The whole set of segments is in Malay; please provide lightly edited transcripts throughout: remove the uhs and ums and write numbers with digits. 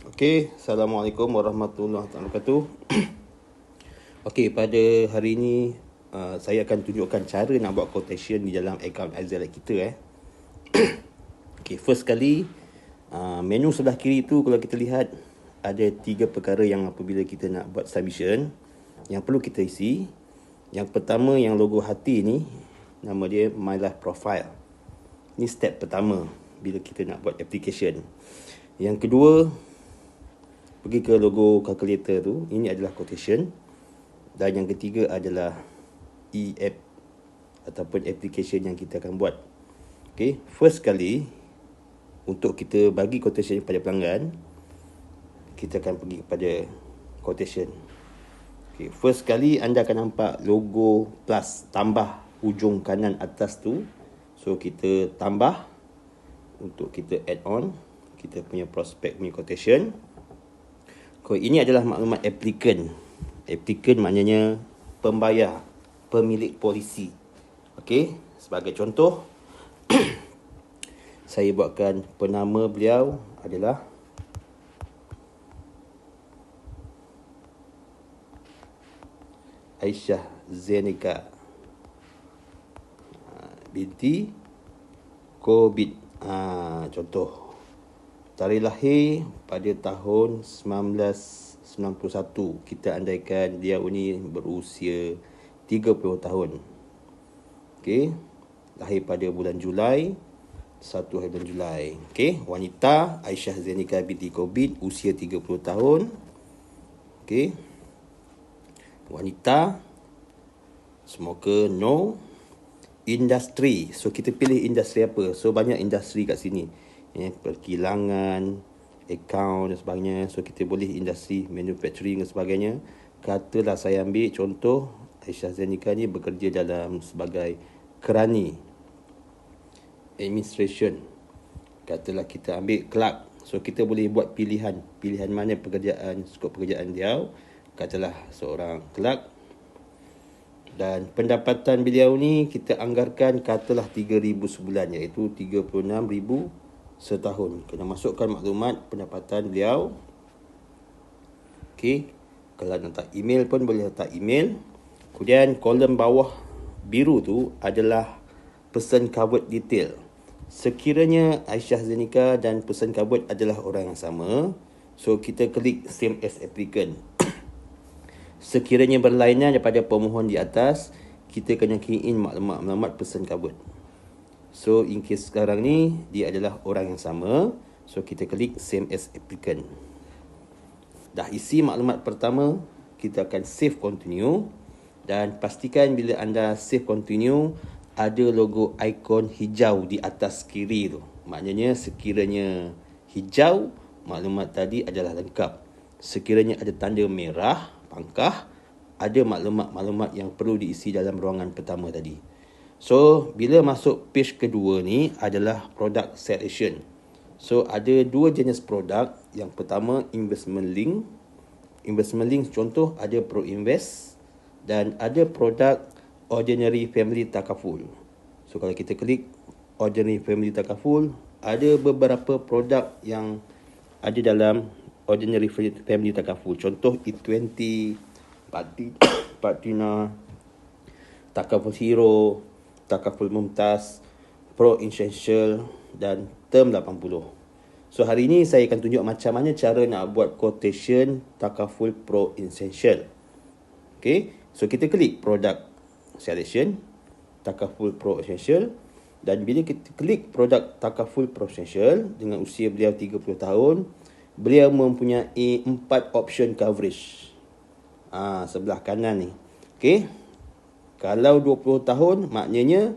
Okey, Assalamualaikum warahmatullahi wabarakatuh. Okey, pada hari ini saya akan tunjukkan cara nak buat quotation di dalam akaun iZalek kita. Okey, first kali menu sebelah kiri tu kalau kita lihat ada 3 perkara yang apabila kita nak buat submission yang perlu kita isi. Yang pertama yang logo hati ni, nama dia My Life Profile. Ni step pertama bila kita nak buat application. Yang kedua, pergi ke logo calculator tu, ini adalah quotation. Dan yang ketiga adalah e-app ataupun application yang kita akan buat. Okay, first kali untuk kita bagi quotation kepada pelanggan, kita akan pergi kepada quotation. Okay, first kali anda akan nampak logo plus tambah hujung kanan atas tu. So kita tambah untuk kita add on kita punya prospect punya quotation. Ini adalah maklumat applicant. Applicant maknanya pembayar, pemilik polisi. Okey, sebagai contoh saya buatkan penama beliau adalah Aisyah Zenika binti Kobit. Contoh. Tarikh lahir pada tahun 1991. Kita andaikan dia ni berusia 30 tahun. Okey. Lahir pada bulan Julai, 1 hari bulan Julai. Okey, wanita Aisyah Zenika binti Kobit, usia 30 tahun. Okey. Wanita, smoker no. Industri. So kita pilih industri apa? So banyak industri kat sini. Perkilangan, account dan sebagainya. So kita boleh industri manufacturing dan sebagainya. Katalah saya ambil contoh Aisyah Zenika ni bekerja dalam sebagai kerani administration. Katalah kita ambil clerk. So kita boleh buat pilihan mana pekerjaan, skop pekerjaan dia. Katalah seorang clerk. Dan pendapatan beliau ni kita anggarkan katalah 3,000 sebulan, iaitu 36,000 setahun. Kena masukkan maklumat pendapatan beliau. Okey, kalau nak letak email pun boleh letak email. Kemudian kolom bawah biru tu adalah person covered detail. Sekiranya Aisyah Zenika dan person covered adalah orang yang sama, so kita klik same as applicant. Sekiranya berlainan daripada pemohon di atas, kita kena key in maklumat person covered. So in case sekarang ni dia adalah orang yang sama, so kita klik same as applicant. Dah isi maklumat pertama, kita akan save continue. Dan pastikan bila anda save continue, ada logo ikon hijau di atas kiri tu. Maknanya sekiranya hijau, maklumat tadi adalah lengkap. Sekiranya ada tanda merah pangkah, ada maklumat-maklumat yang perlu diisi dalam ruangan pertama tadi. So, bila masuk page kedua ni adalah product selection. So, ada 2 jenis produk. Yang pertama, investment link. Investment link contoh ada ProInvest dan ada produk Ordinary Family Takaful. So, kalau kita klik Ordinary Family Takaful, ada beberapa produk yang ada dalam Ordinary Family Takaful. Contoh E20, Patina, Takaful Hero, Takaful Mumtaz, Pro Essential dan Term 80. So hari ini saya akan tunjuk macam mana cara nak buat quotation Takaful Pro Essential. Okay, so kita klik product selection, Takaful Pro Essential. Dan bila kita klik produk Takaful Pro Essential, dengan usia beliau 30 tahun, beliau mempunyai 4 option coverage. Sebelah kanan ni. Okey. Kalau 20 tahun, maknanya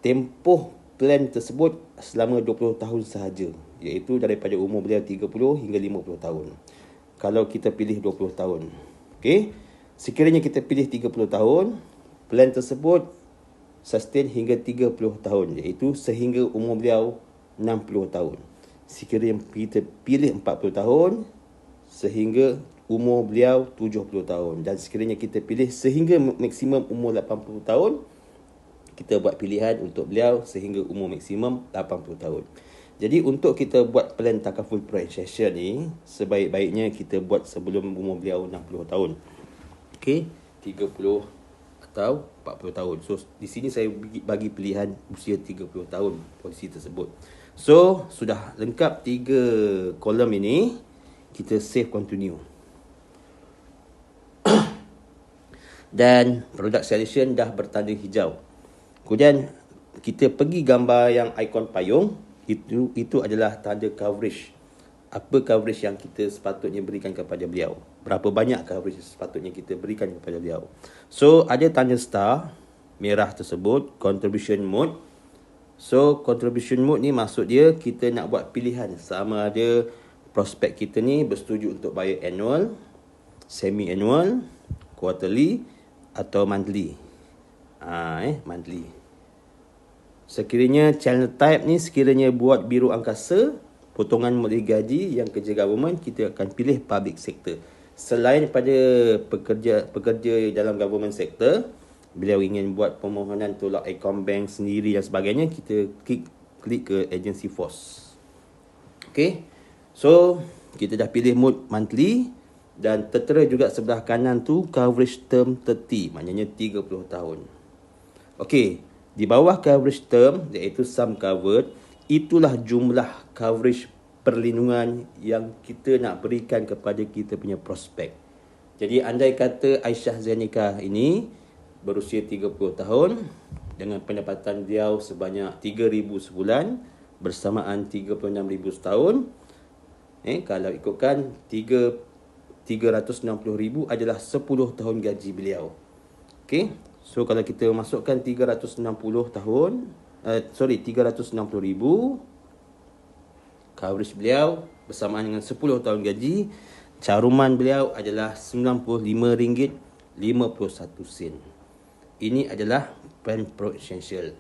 tempoh plan tersebut selama 20 tahun sahaja, iaitu daripada umur beliau 30 hingga 50 tahun. Kalau kita pilih 20 tahun. Okey. Sekiranya kita pilih 30 tahun, plan tersebut sustain hingga 30 tahun, iaitu sehingga umur beliau 60 tahun. Sekiranya kita pilih 40 tahun sehingga umur beliau 70 tahun. Dan sekiranya kita pilih sehingga maksimum umur 80 tahun, kita buat pilihan untuk beliau sehingga umur maksimum 80 tahun. Jadi untuk kita buat plan takaful pro-accession ni, sebaik-baiknya kita buat sebelum umur beliau 60 tahun. Okey, 30 atau 40 tahun. So di sini saya bagi pilihan usia 30 tahun polisi tersebut. So sudah lengkap 3 kolom ini, kita save continue. Dan product selection dah bertanda hijau. Kemudian kita pergi gambar yang ikon payung, itu adalah tanda coverage. Apa coverage yang kita sepatutnya berikan kepada beliau, berapa banyak coverage sepatutnya kita berikan kepada beliau. So ada tanda star merah tersebut, contribution mode. So contribution mode ni maksud dia kita nak buat pilihan sama ada prospek kita ni bersetuju untuk bayar annual, semi annual, quarterly atau monthly. Monthly. Sekiranya channel type ni sekiranya buat biru angkasa, potongan modal gaji yang kerja government, kita akan pilih public sector. Selain pada pekerja dalam government sector, beliau ingin buat permohonan tolak account bank sendiri dan sebagainya, kita klik ke agency force. Okay, so kita dah pilih mode monthly dan tertera juga sebelah kanan tu coverage term 30, maknanya 30 tahun. Okay, di bawah coverage term iaitu sum covered, itulah jumlah coverage perlindungan yang kita nak berikan kepada kita punya prospek. Jadi andai kata Aisyah Zanika ini berusia 30 tahun dengan pendapatan beliau sebanyak 3,000 sebulan bersamaan 36,000 setahun, kalau ikutkan 360,000 adalah 10 tahun gaji beliau. Okey. So kalau kita masukkan 360,000 coverage beliau bersamaan dengan 10 tahun gaji, caruman beliau adalah RM95.51. Ini adalah plan pro essential.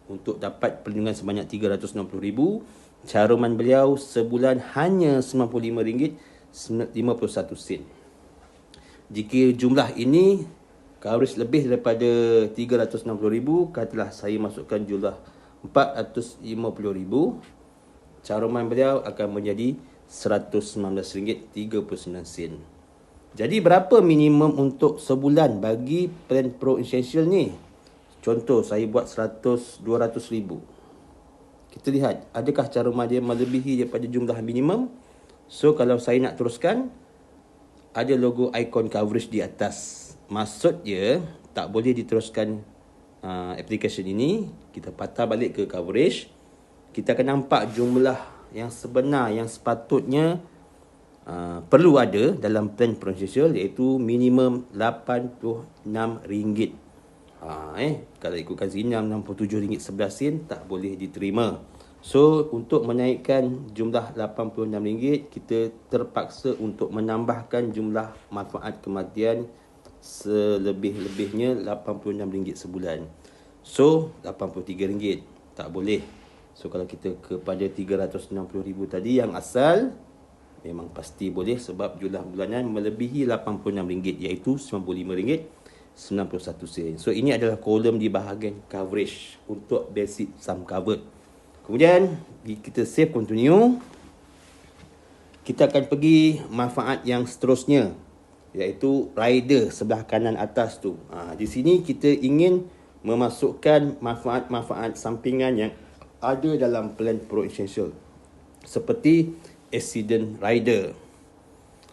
Untuk dapat perlindungan sebanyak 360,000, caruman beliau sebulan hanya RM95.51. Jika jumlah ini coverage lebih daripada 360,000, katalah saya masukkan jumlah 450,000, caruman beliau akan menjadi RM119.39. Jadi berapa minimum untuk sebulan bagi plan pro essential ni? Contoh saya buat 200,000. Kita lihat adakah caruman dia melebihi daripada jumlah minimum. So kalau saya nak teruskan, ada logo ikon coverage di atas. Maksud dia tak boleh diteruskan application ini. Kita patah balik ke coverage, kita akan nampak jumlah yang sebenar yang sepatutnya perlu ada dalam plan pro-essential, iaitu minimum RM86. Kalau ikutkan sini RM67.11 tak boleh diterima. So untuk menaikkan jumlah RM86, kita terpaksa untuk menambahkan jumlah manfaat kematian selebih-lebihnya RM86 sebulan. So RM83 tak boleh. So kalau kita kepada 360,000 tadi yang asal, memang pasti boleh sebab jumlah bulanan melebihi RM86, iaitu RM95.91. So ini adalah kolom di bahagian coverage untuk basic sum covered. Kemudian kita save continue. Kita akan pergi manfaat yang seterusnya, iaitu rider sebelah kanan atas tu. Di sini kita ingin memasukkan manfaat-manfaat sampingan yang ada dalam plan pro essential, seperti accident rider.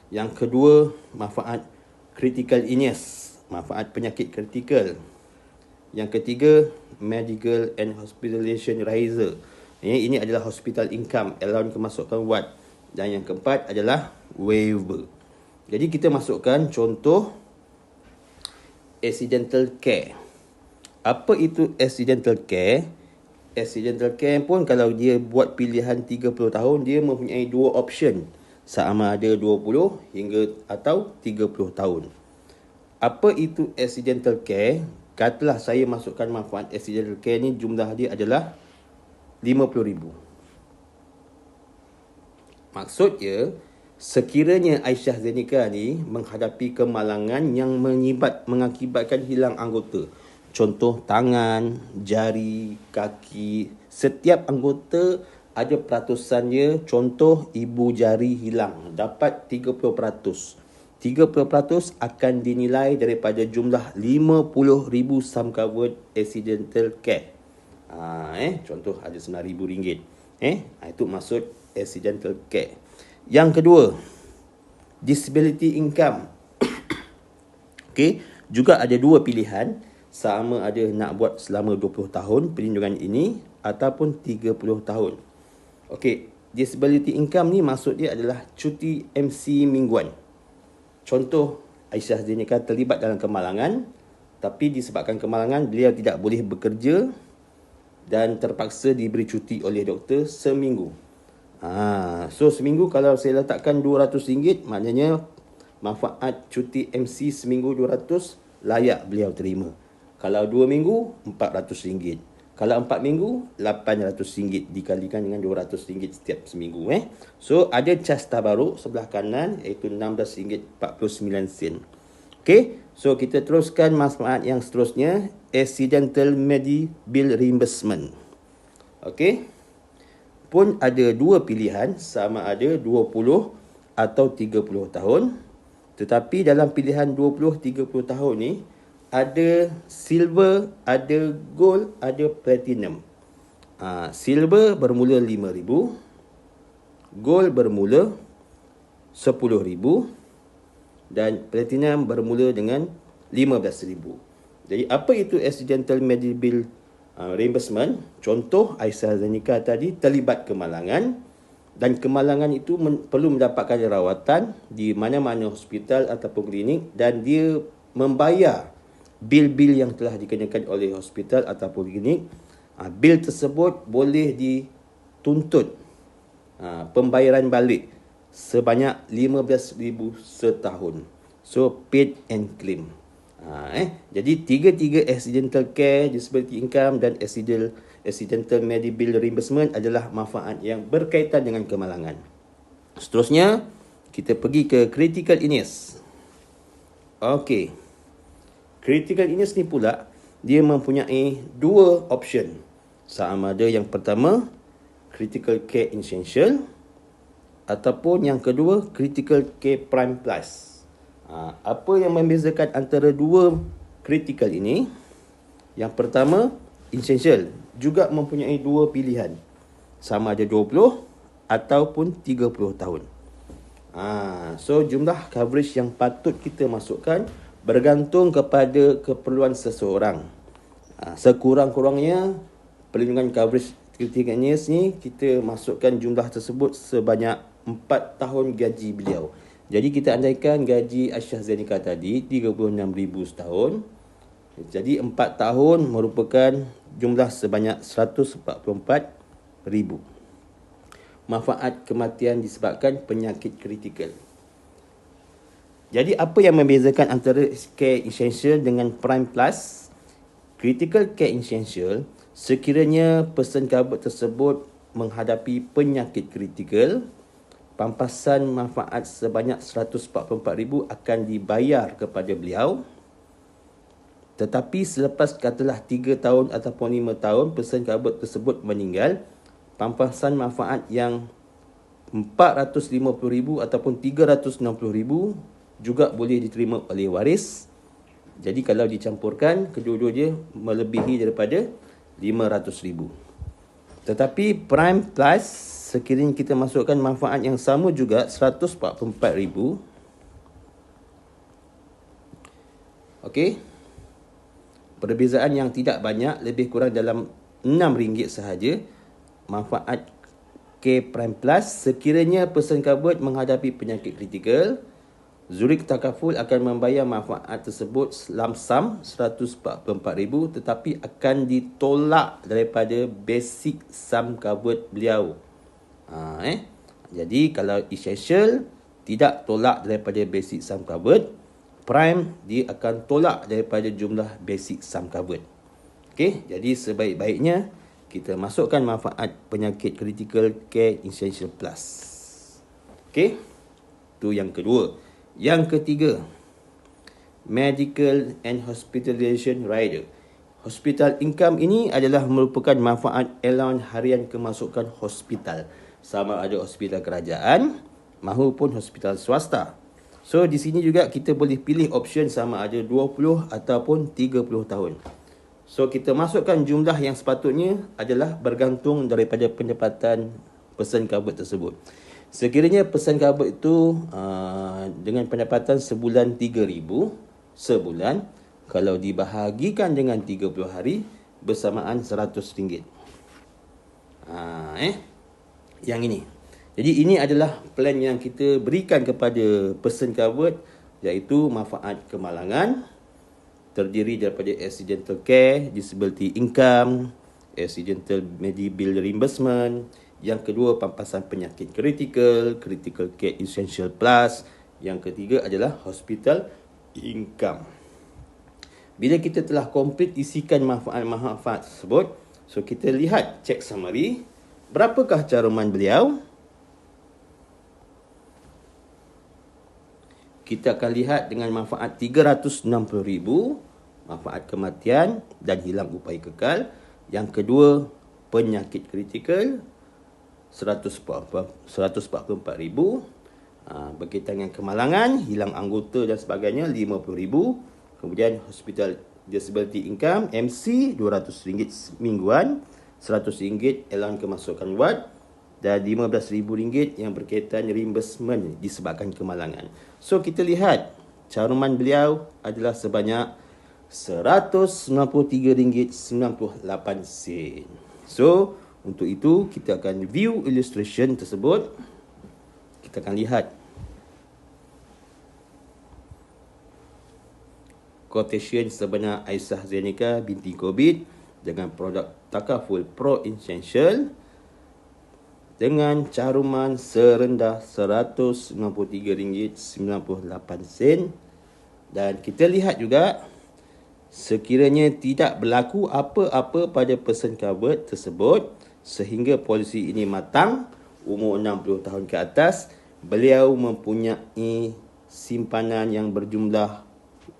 Yang kedua, manfaat critical illness, manfaat penyakit kritikal. Yang ketiga, medical and hospitalization rider. Ini adalah hospital income, allowance kemasukan ward. Dan yang keempat adalah waiver. Jadi kita masukkan contoh accidental care. Apa itu accidental care? Accidental care pun kalau dia buat pilihan 30 tahun, dia mempunyai dua option. Sama ada 20 hingga atau 30 tahun. Apa itu accidental care? Katalah saya masukkan manfaat accidental care ni, jumlah dia adalah RM50,000. Maksudnya, sekiranya Aisyah Zanika ni menghadapi kemalangan yang mengakibatkan hilang anggota, contoh tangan, jari, kaki, setiap anggota ada peratusannya. Contoh, ibu jari hilang, dapat 30%. 30% akan dinilai daripada jumlah 50,000 sum covered accidental care. Contoh ada RM9,000. Itu maksud accidental care. Yang kedua, disability income. Okey, juga ada dua pilihan, sama ada nak buat selama 20 tahun perlindungan ini ataupun 30 tahun. Okey, disability income ni maksud dia adalah cuti MC mingguan. Contoh, Aisyah Zainika terlibat dalam kemalangan, tapi disebabkan kemalangan beliau tidak boleh bekerja dan terpaksa diberi cuti oleh doktor seminggu. So seminggu kalau saya letakkan RM200, maknanya manfaat cuti MC seminggu 200 layak beliau terima. Kalau 2 minggu, RM400. Kalau 4 minggu, RM800 dikalikan dengan RM200 setiap seminggu. So ada cas tabaruk sebelah kanan iaitu RM16.49. Okey, so kita teruskan manfaat yang seterusnya, accidental medical reimbursement. Okey, pun ada dua pilihan, sama ada 20 atau 30 tahun. Tetapi dalam pilihan 20-30 tahun ni, ada silver, ada gold, ada platinum. Silver bermula RM5,000, gold bermula RM10,000 dan platinum bermula dengan RM15,000. Jadi apa itu accidental medical reimbursement? Contoh, Aisyah Zainika tadi terlibat kemalangan dan kemalangan itu perlu mendapatkan rawatan di mana-mana hospital ataupun klinik dan dia membayar bil-bil yang telah dikenakan oleh hospital ataupun klinik. Bil tersebut boleh dituntut pembayaran balik sebanyak RM15,000 setahun. So paid and claim. Jadi tiga-tiga accidental care, disability income dan accidental medical reimbursement adalah manfaat yang berkaitan dengan kemalangan. Seterusnya, kita pergi ke critical illness. Okey. Critical illness ni pula, dia mempunyai dua option. Sama ada yang pertama, critical care essential, ataupun yang kedua, critical care prime plus. Apa yang membezakan antara dua critical ini? Yang pertama, essential juga mempunyai dua pilihan, sama ada 20 ataupun 30 tahun. So jumlah coverage yang patut kita masukkan bergantung kepada keperluan seseorang. Sekurang-kurangnya perlindungan coverage critical illness ni kita masukkan jumlah tersebut sebanyak 4 tahun gaji beliau. Jadi kita andaikan gaji Aisyah Zainika tadi RM36,000 setahun. Jadi 4 tahun merupakan jumlah sebanyak RM144,000. Manfaat kematian disebabkan penyakit kritikal. Jadi apa yang membezakan antara care essential dengan prime plus? Critical care essential, sekiranya person covered tersebut menghadapi penyakit kritikal, pampasan manfaat sebanyak RM144,000 akan dibayar kepada beliau. Tetapi selepas katalah 3 tahun ataupun 5 tahun person covered tersebut meninggal, pampasan manfaat yang RM450,000 ataupun RM360,000 juga boleh diterima oleh waris. Jadi kalau dicampurkan, kedua-duanya melebihi daripada RM500,000. Tetapi prime plus, sekiranya kita masukkan manfaat yang sama juga RM144,000. Okey. Perbezaan yang tidak banyak, lebih kurang dalam RM6 sahaja. Manfaat Care Prime Plus, sekiranya person covered menghadapi penyakit kritikal, Zurich Takaful akan membayar manfaat tersebut lump sum RM144,000 tetapi akan ditolak daripada basic sum covered beliau. Jadi kalau essential tidak tolak daripada basic sum covered, prime dia akan tolak daripada jumlah basic sum covered. Okey, jadi sebaik-baiknya kita masukkan manfaat penyakit critical care essential plus. Okey, tu yang kedua. Yang ketiga, medical and hospitalization rider. Hospital income ini adalah merupakan manfaat allowance harian kemasukan hospital. Sama ada hospital kerajaan maupun hospital swasta. So di sini juga kita boleh pilih option sama ada 20 ataupun 30 tahun. So kita masukkan jumlah yang sepatutnya adalah bergantung daripada pendapatan person covered tersebut. Sekiranya person covered itu dengan pendapatan sebulan 3,000 sebulan, kalau dibahagikan dengan 30 hari bersamaan RM100. Yang ini. Jadi ini adalah plan yang kita berikan kepada person covered, iaitu manfaat kemalangan terdiri daripada accidental care, disability income, accidental medical reimbursement. Yang kedua, pampasan penyakit kritikal, critical care essential plus. Yang ketiga adalah hospital income. Bila kita telah komplit isikan manfaat-manfaat tersebut, so kita lihat check summary. Berapakah caruman beliau? Kita akan lihat dengan manfaat RM360,000, manfaat kematian dan hilang upaya kekal. Yang kedua, penyakit kritikal RM144,000. Berkaitan dengan kemalangan, hilang anggota dan sebagainya RM50,000. Kemudian hospital disability income MC RM200 mingguan, RM100 allowance kemasukan wad dan RM15,000 yang berkaitan reimbursement disebabkan kemalangan. So kita lihat caruman beliau adalah sebanyak RM193.98. So untuk itu kita akan view illustration tersebut. Kita akan lihat quotation sebenar Aisyah Zenika binti COVID dengan produk Takaful Pro Essential dengan caruman serendah RM193.98. Dan kita lihat juga sekiranya tidak berlaku apa-apa pada person covered tersebut sehingga polisi ini matang, umur 60 tahun ke atas, beliau mempunyai simpanan yang berjumlah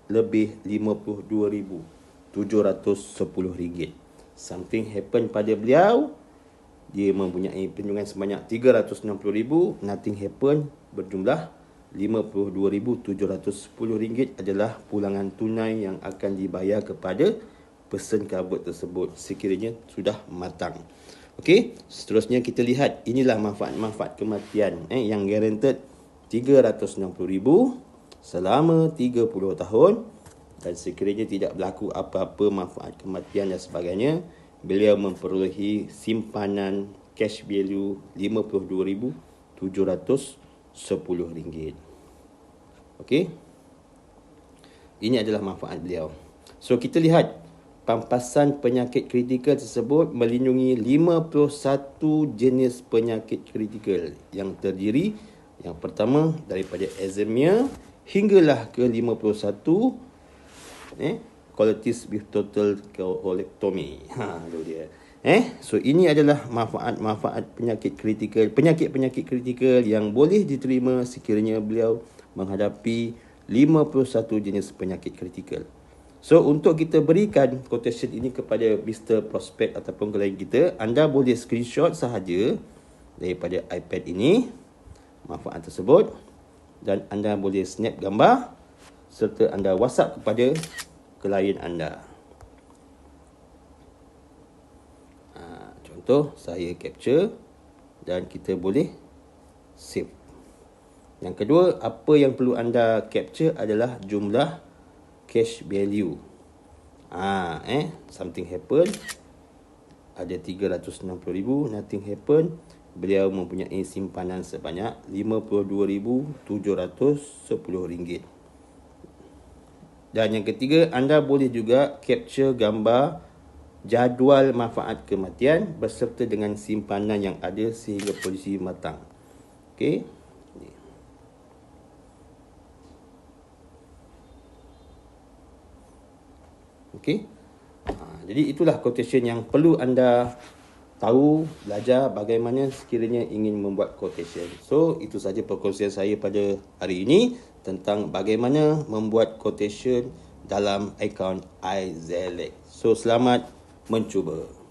lebih RM52,710. Something happen pada beliau, dia mempunyai pinjaman sebanyak RM360,000, nothing happen, berjumlah RM52,710 adalah pulangan tunai yang akan dibayar kepada person covered tersebut sekiranya sudah matang. Okey, seterusnya kita lihat inilah manfaat-manfaat kematian yang guaranteed RM360,000 selama 30 tahun, dan sekiranya tidak berlaku apa-apa manfaat kematian dan sebagainya, beliau memperolehi simpanan cash value RM52,710. Okey, ini adalah manfaat beliau. So kita lihat pampasan penyakit kritikal tersebut melindungi 51 jenis penyakit kritikal yang terdiri, yang pertama daripada eczema hinggalah ke 51 colitis with total colectomy. Itu dia. So ini adalah manfaat-manfaat penyakit kritikal, penyakit-penyakit kritikal yang boleh diterima sekiranya beliau menghadapi 51 jenis penyakit kritikal. So untuk kita berikan quotation ini kepada Mr. Prospect ataupun klien kita, anda boleh screenshot sahaja daripada iPad ini manfaat tersebut, dan anda boleh snap gambar serta anda WhatsApp kepada klien anda. Contoh, saya capture dan kita boleh save. Yang kedua, apa yang perlu anda capture adalah jumlah cash value. Something happen, ada RM360,000, nothing happen, beliau mempunyai simpanan sebanyak RM52,710. Dan yang ketiga, anda boleh juga capture gambar jadual manfaat kematian berserta dengan simpanan yang ada sehingga polisi matang. Okey. Okey. Jadi itulah quotation yang perlu anda tahu, belajar bagaimana sekiranya ingin membuat quotation. So, itu saja perkongsian saya pada hari ini tentang bagaimana membuat quotation dalam akaun iZelect. So, selamat mencuba.